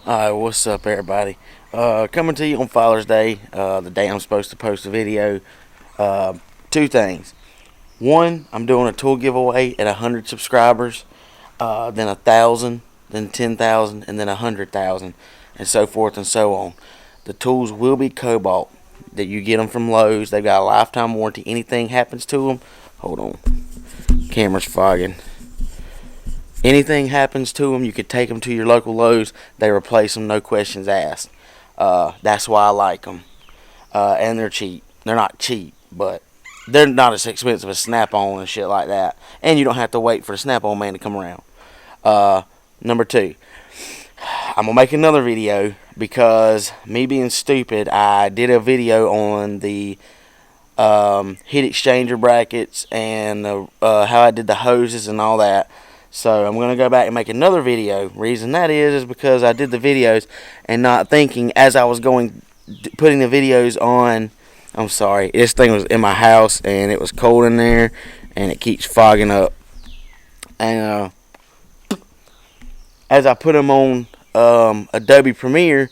Alright, what's up everybody? Coming to you on Father's Day, the day I'm supposed to post a video. Two things. One, I'm doing a tool giveaway at 100 subscribers, then 1,000, then 10,000, and then 100,000, and so forth and so on. The tools will be Cobalt. That you get them from Lowe's. They've got a lifetime warranty. Anything happens to them, hold on, camera's fogging. Anything happens to them, you could take them to your local Lowe's. They replace them, no questions asked. That's why I like them. And they're cheap. They're not cheap, but they're not as expensive as Snap-on and shit like that. And you don't have to wait for the Snap-on man to come around. Number two, I'm going to make another video because me being stupid, I did a video on the heat exchanger brackets and how I did the hoses and all that. So I'm going to go back and make another video. Reason that is because I did the videos and not thinking as I was putting the videos on. I'm sorry, this thing was in my house and it was cold in there and it keeps fogging up. And as I put them on Adobe Premiere,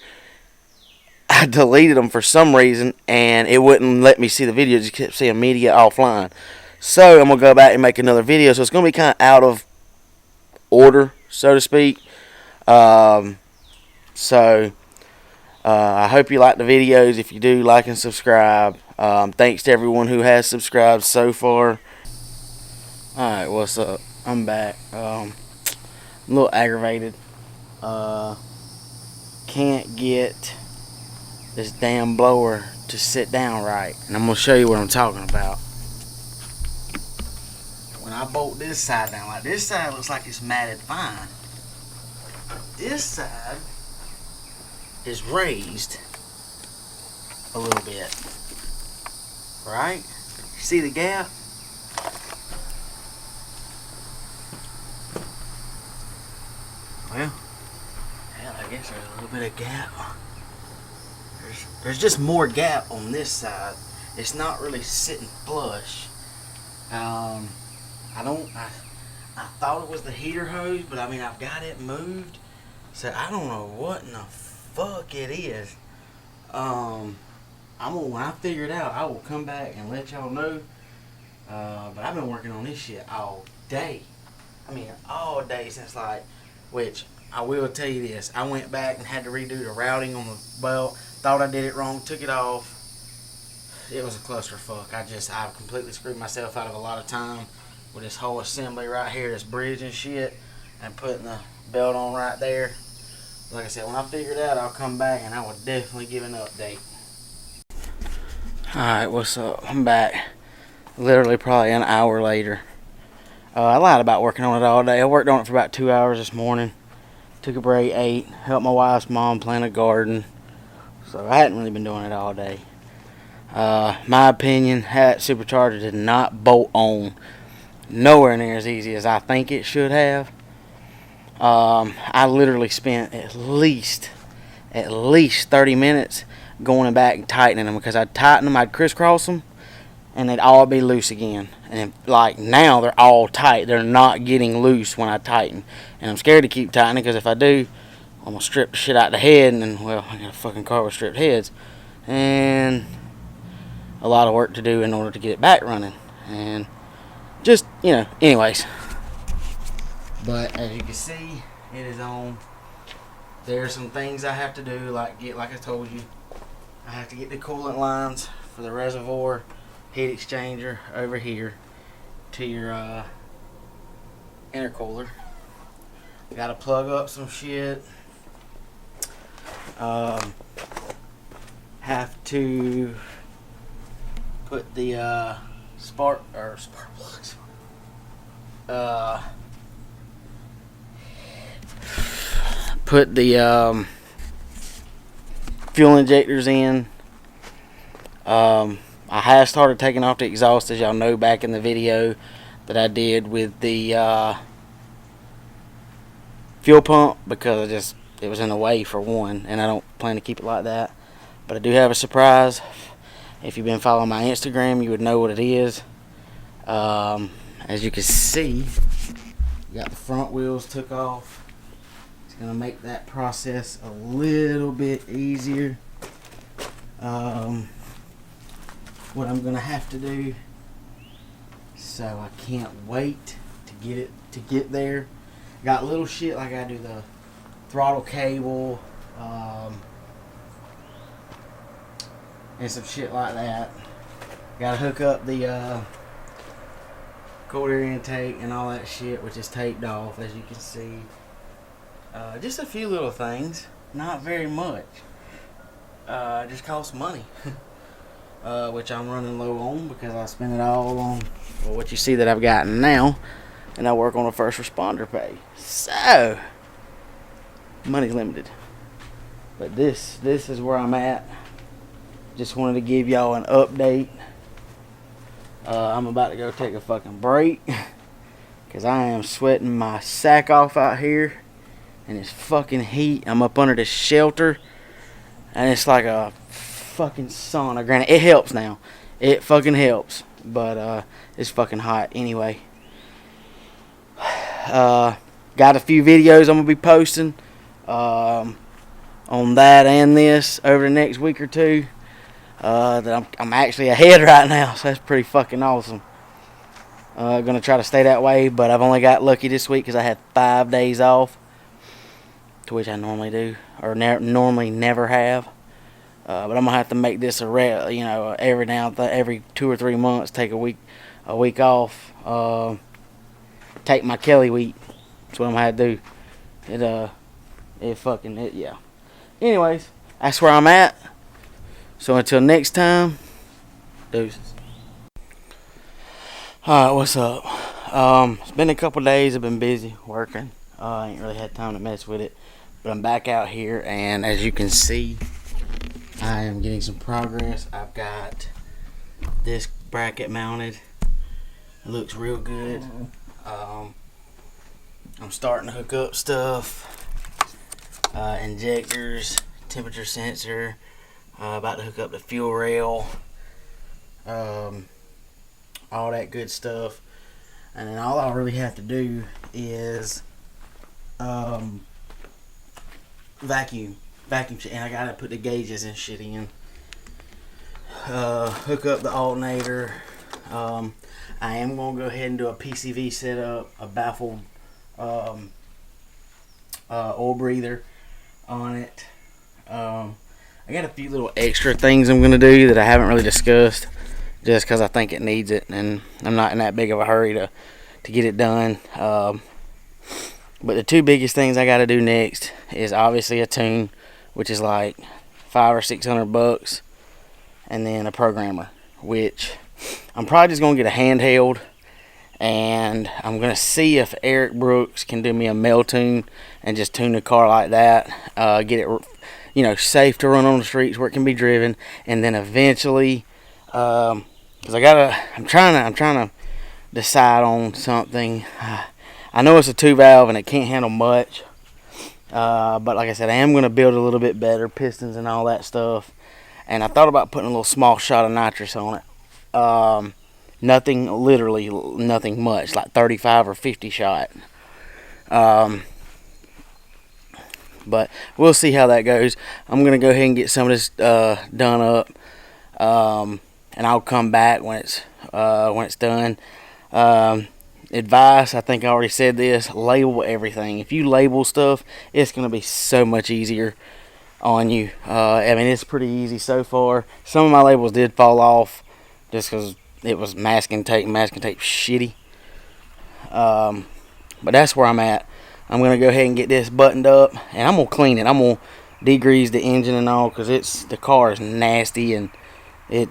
I deleted them for some reason and it wouldn't let me see the video. It just kept saying media offline. So I'm going to go back and make another video. So it's going to be kind of out of order, so to speak. I hope you like the videos. If you do, like and subscribe. Thanks to everyone who has subscribed so far. Alright, what's up? I'm back. I'm a little aggravated. Can't get this damn blower to sit down right. And I'm going to show you what I'm talking about. When I bolt this side down, like this side looks like it's matted fine. This side is raised a little bit. Right? See the gap? Well, hell, I guess there's a little bit of gap. There's just more gap on this side. It's not really sitting flush. I thought it was the heater hose, but I mean, I've got it moved, so I don't know what in the fuck it is. When I figure it out, I will come back and let y'all know. But I've been working on this shit all day. I mean, all day since which I will tell you this. I went back and had to redo the routing on the belt. Thought I did it wrong, took it off. It was a clusterfuck. I completely screwed myself out of a lot of time with this whole assembly right here, this bridge and shit, and putting the belt on right there. Like I said, when I figure it out, I'll come back and I will definitely give an update. Alright, what's up? I'm back. Literally probably an hour later. I lied about working on it all day. I worked on it for about 2 hours this morning. Took a break, ate, helped my wife's mom plant a garden. So I hadn't really been doing it all day. My opinion, that Supercharger did not bolt on nowhere near as easy as I think it should have. I literally spent at least 30 minutes going back and tightening them because I'd tighten them, I'd crisscross them, and they'd all be loose again. And like now they're all tight. They're not getting loose when I tighten. And I'm scared to keep tightening because if I do, I'm going to strip the shit out the head and then, well, I got a fucking car with stripped heads. And a lot of work to do in order to get it back running. And just, anyways. But as you can see, it is on. There's some things I have to do, like I told you. I have to get the coolant lines for the reservoir heat exchanger over here to your intercooler. Got to plug up some shit. Have to put the spark plugs. Put the fuel injectors in. I have started taking off the exhaust, as y'all know, back in the video that I did with the fuel pump, because it was in the way for one, and I don't plan to keep it like that. But I do have a surprise. If you've been following my Instagram, you would know what it is. As you can see, got the front wheels took off. It's gonna make that process a little bit easier. What I'm gonna have to do, so I can't wait to get there. Got little shit like I do the throttle cable, and some shit like that. Gotta hook up the cold air intake and all that shit, which is taped off, as you can see. Just a few little things, not very much. Just costs money. Which I'm running low on because I spend it all on what you see that I've gotten now, and I work on a first responder pay. So money's limited. But this is where I'm at. Just wanted to give y'all an update. I'm about to go take a fucking break because I am sweating my sack off out here in this fucking heat. I'm up under this shelter and it's like a fucking sauna. Granted, it helps now. It fucking helps. But it's fucking hot anyway. Got a few videos I'm gonna be posting on that and this over the next week or two. That I'm actually ahead right now, so that's pretty fucking awesome. Gonna try to stay that way, but I've only got lucky this week because I had 5 days off, to which I normally do or normally never have. But I'm gonna have to make this every 2 or 3 months, take a week off. Take my Kelly week. That's what I'm gonna have to do. Yeah. Anyways, that's where I'm at. So until next time, deuces. Alright, what's up? It's been a couple days. I've been busy working. I ain't really had time to mess with it. But I'm back out here, and as you can see, I am getting some progress. I've got this bracket mounted. It looks real good. I'm starting to hook up stuff. Injectors, temperature sensor. About to hook up the fuel rail. All that good stuff. And then all I really have to do is vacuum shit. And I gotta put the gauges and shit in. Hook up the alternator. I am gonna go ahead and do a PCV setup, a baffled oil breather on it. I got a few little extra things I'm gonna do that I haven't really discussed, just because I think it needs it, and I'm not in that big of a hurry to get it done. But the two biggest things I got to do next is obviously a tune, which is like $500 or $600, and then a programmer, which I'm probably just gonna get a handheld, and I'm gonna see if Eric Brooks can do me a mail tune and just tune the car like that, get it safe to run on the streets where it can be driven, and then eventually, because I'm trying to decide on something. I know it's a 2-valve and it can't handle much, but like I said, I am going to build a little bit better, pistons and all that stuff, and I thought about putting a little small shot of nitrous on it. Literally nothing much, like 35 or 50 shot. But we'll see how that goes. I'm going to go ahead and get some of this done up, and I'll come back when it's done. Advice, I think I already said this, label everything. If you label stuff, it's going to be so much easier on you. It's pretty easy so far. Some of my labels did fall off just because it was masking tape shitty. But that's where I'm at. I'm going to go ahead and get this buttoned up, and I'm going to clean it. I'm going to degrease the engine and all, because the car is nasty, and I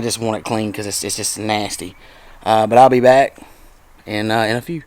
just want it clean because it's just nasty. But I'll be back in a few.